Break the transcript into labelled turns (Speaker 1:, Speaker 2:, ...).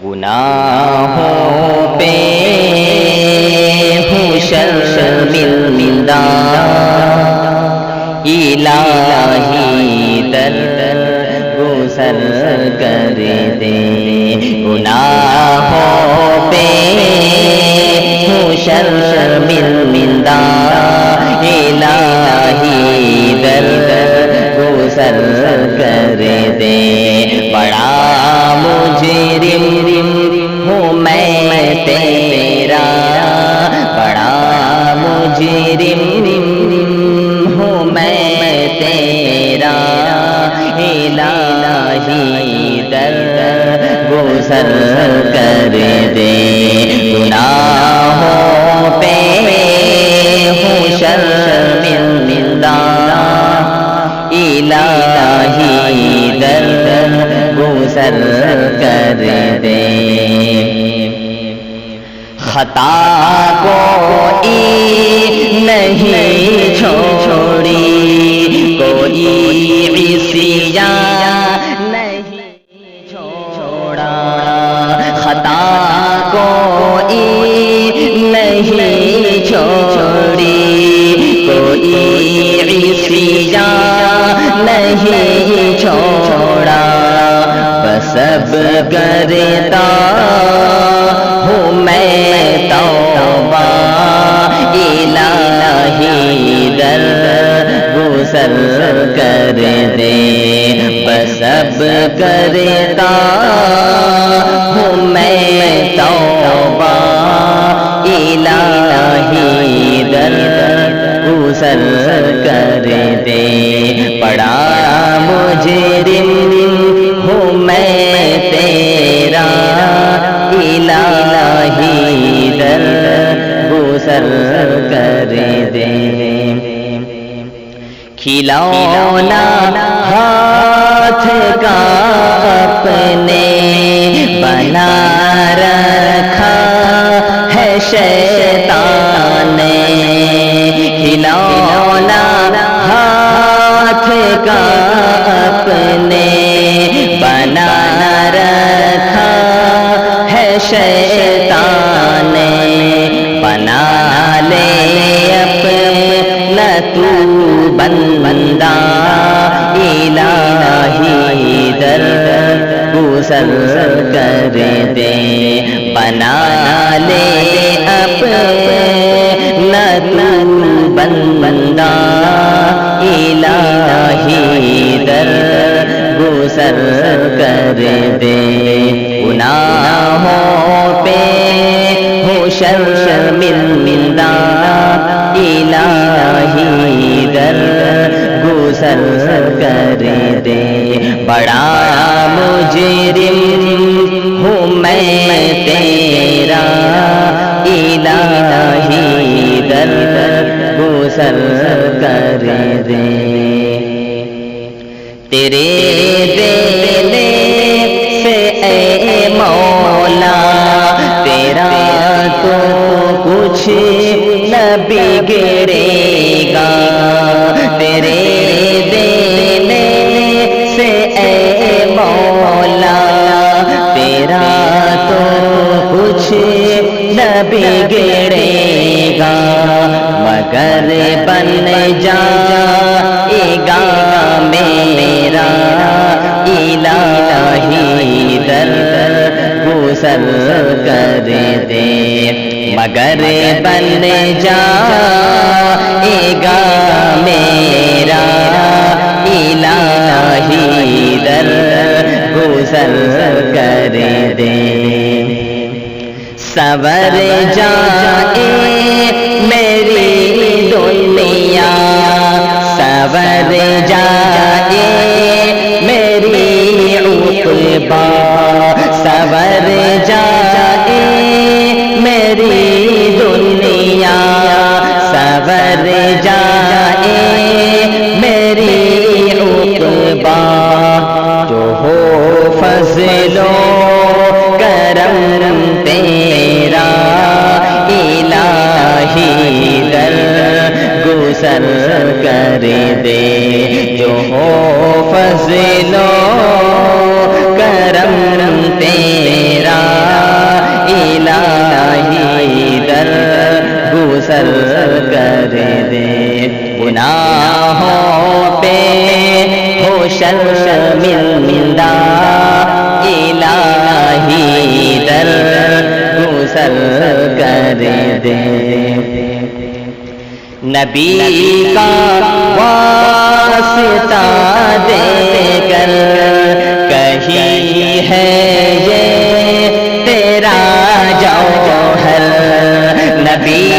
Speaker 1: گناہوں پہ ہوں شرمندہ، الہی در گزر کر دے۔ گناہوں پہ ہوں شرمندہ، الہی در گزر کر دے۔ بڑا مجرم ہوں میں تیرا، بڑا مجرم ہوں میں تیرا، الہی در گزر کر دے۔ گناہوں پہ ہوں شرمندہ، الہی در گزر کر دے۔ خطا کوئی نہیں چھوڑی، کوئی عصیان نہیں چھوڑا، خطا کوئی نہیں چھوڑی، کوئی عصیان نہیں چھوڑا، بس اب کرتا ہوں میں توبہ، الہی در گزر کر دے۔ بس اب کرتا ہوں میں توبہ، الہی در گزر کر دے۔ بڑا مجرم ہوں میں تیرا، الہی در گزر کر دے۔ کھلونا ہاتھ کا اپنے بنا رکھا ہے شیطان نے، کھلونا ہاتھ کا اپنے بنا رکھا ہے شیطان نے، بنا لے اپنا تو بندہ، الہی در گزر کر دے۔ بنا لے اپنا تو بندہ، الہی در گزر کر دے۔ گناہوں پہ ہوں شرمندہ، الہی در گزر کر دے۔ بڑا مجرم ہوں میں تیرا، الہی در گزر کر دے۔ تیرے دینے سے اے مولا تیرا تو کچھ نہ بگڑے گا، تیرے دینے سے اے مولا تیرا تو کچھ نہ بگڑے گا، مگر بن جائے گا میرا، الہی در گزر کر دے۔ مگر بن جائے گا میرا، الہی در گزر کر دے۔ سنور جائے میری دنیا، سنور جائے میری عقبہ، سنور جائے میری دنیا، سنور جائے میری عقبہ، جو ہو فضل و کرم تیرا، الہی در گزر کر دے۔ جو ہو فضل و کرم تیرا، شرمندہ الہی در گزر کر دے نبی کا واسطہ دے کر کہیں ہے یہ تیرا جوہر نبی